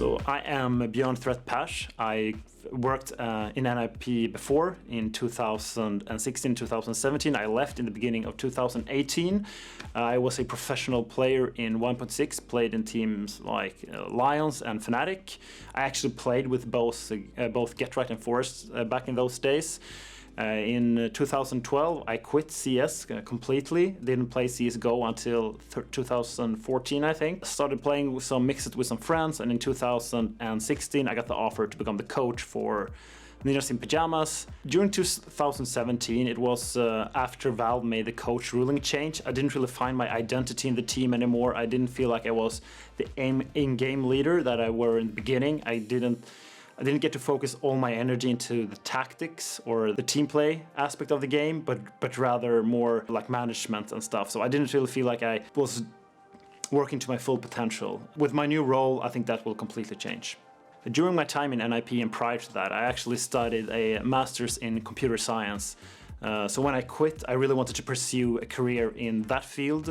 So I am Björn Pash. I worked in NIP before in 2016, 2017. I left in the beginning of 2018. I was a professional player in 1.6, played in teams like Lions and Fnatic. I actually played with both Get-Right and Forest back in those days. In 2012, I quit CS completely. Didn't play CSGO until 2014, I think. Started playing with some friends, and in 2016, I got the offer to become the coach for Nicolas in Pyjamas. During 2017, it was after Valve made the coach ruling change. I didn't really find my identity in the team anymore. I didn't feel like I was the in-game leader that I were in the beginning. I didn't get to focus all my energy into the tactics or the team play aspect of the game, but rather more like management and stuff. So I didn't really feel like I was working to my full potential. With my new role, I think that will completely change. During my time in NIP and prior to that, I actually studied a master's in computer science. So when I quit, I really wanted to pursue a career in that field,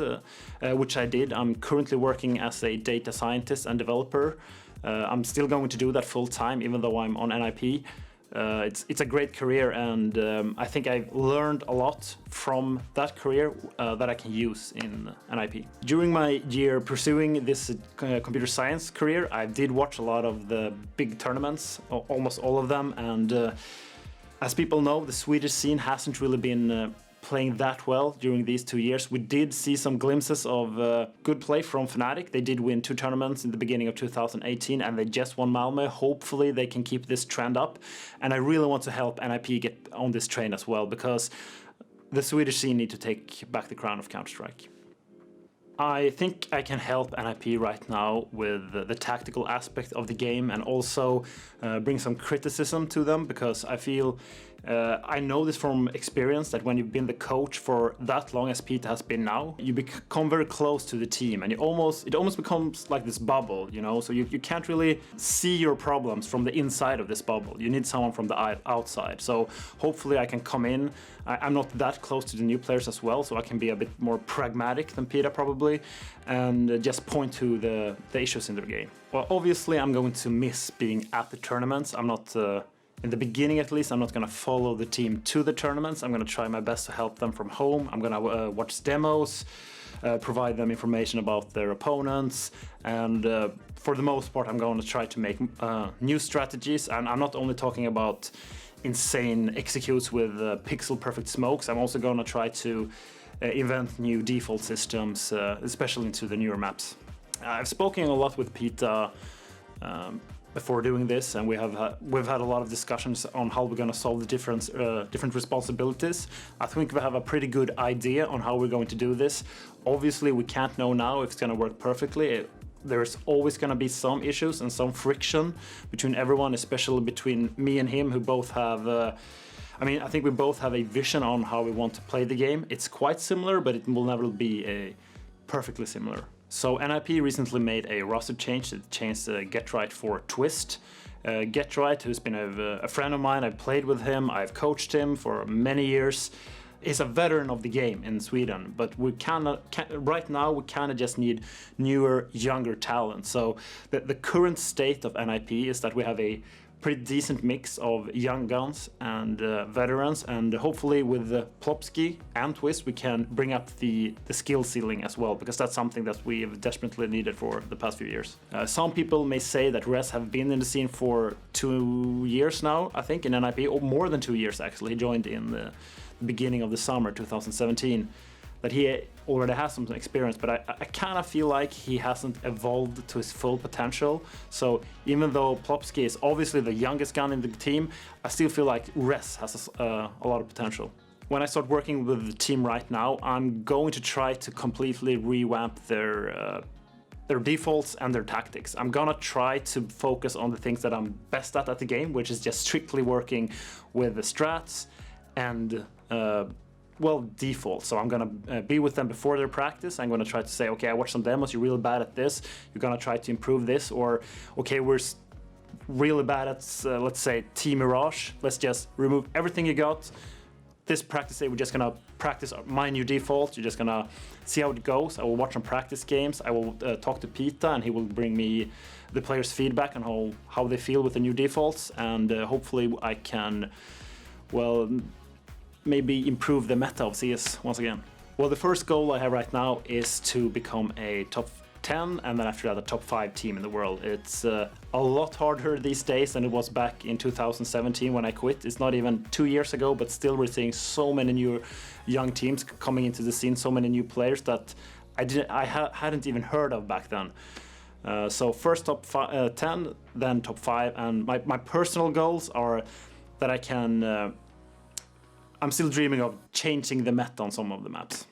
which I did. I'm currently working as a data scientist and developer. I'm still going to do that full time, even though I'm on NIP. It's a great career, and I think I've learned a lot from that career that I can use in NIP. During my year pursuing this computer science career, I did watch a lot of the big tournaments, almost all of them, and as people know, the Swedish scene hasn't really been playing that well during these 2 years. We did see some glimpses of good play from Fnatic. They did win 2 tournaments in the beginning of 2018, and they just won Malmö. Hopefully they can keep this trend up, and I really want to help NIP get on this train as well, because the Swedish scene need to take back the crown of Counter-Strike. I think I can help NIP right now with the tactical aspect of the game, and also bring some criticism to them, because I feel I know this from experience that when you've been the coach for that long as Pita has been now, you become very close to the team, and it almost becomes like this bubble, you know. So you can't really see your problems from the inside of this bubble. You need someone from the outside. So hopefully I can come in. I'm not that close to the new players as well, so I can be a bit more pragmatic than Pita probably, and just point to the issues in the game. Well, obviously I'm going to miss being at the tournaments. I'm not in the beginning, at least, I'm not going to follow the team to the tournaments. I'm going to try my best to help them from home. I'm going to watch demos, provide them information about their opponents, and for the most part, I'm going to try to make new strategies. And I'm not only talking about insane executes with pixel-perfect smokes. I'm also going to try to invent new default systems, especially into the newer maps. I've spoken a lot with Pita before doing this, and we've had a lot of discussions on how we're going to solve the different responsibilities. I think we have a pretty good idea on how we're going to do this. Obviously, we can't know now if it's going to work perfectly. There's always going to be some issues and some friction between everyone, especially between me and him, who both have I think we both have a vision on how we want to play the game. It's quite similar, but it will never be perfectly similar. So NIP recently made a roster change. It changed Get-Right for Twist. Get-Right, who's been a friend of mine, I've played with him, I've coached him for many years. He's a veteran of the game in Sweden, but right now we kind of just need newer, younger talent. So the current state of NIP is that we have a pretty decent mix of young guns and veterans, and hopefully with Plopski and Twist we can bring up the skill ceiling as well, because that's something that we've desperately needed for the past few years. Some people may say that Res have been in the scene for 2 years now, I think, in NIP, or more than 2 years actually. He joined in the beginning of the summer 2017. That he already has some experience, but I kind of feel like he hasn't evolved to his full potential. So even though Plopski is obviously the youngest gun in the team, I still feel like Res has a lot of potential. When I start working with the team right now, I'm going to try to completely revamp their defaults and their tactics. I'm gonna try to focus on the things that I'm best at the game, which is just strictly working with the strats and default. So I'm gonna be with them before their practice. I'm gonna try to say, okay, I watched some demos, you're really bad at this, you're gonna try to improve this, or okay, we're really bad at, let's say, Team Mirage, let's just remove everything you got. This practice day, we're just gonna practice my new default. You're just gonna see how it goes. I will watch some practice games. I will talk to Pita, and he will bring me the players' feedback on how they feel with the new defaults, and hopefully I can, well, maybe improve the meta of CS once again. Well, the first goal I have right now is to become a top 10, and then after that a top 5 team in the world. It's a lot harder these days than it was back in 2017 when I quit. It's not even 2 years ago, but still we're seeing so many new young teams coming into the scene, so many new players that I hadn't even heard of back then. So first top 10, then top 5, and my personal goals are that I can I'm still dreaming of changing the meta on some of the maps.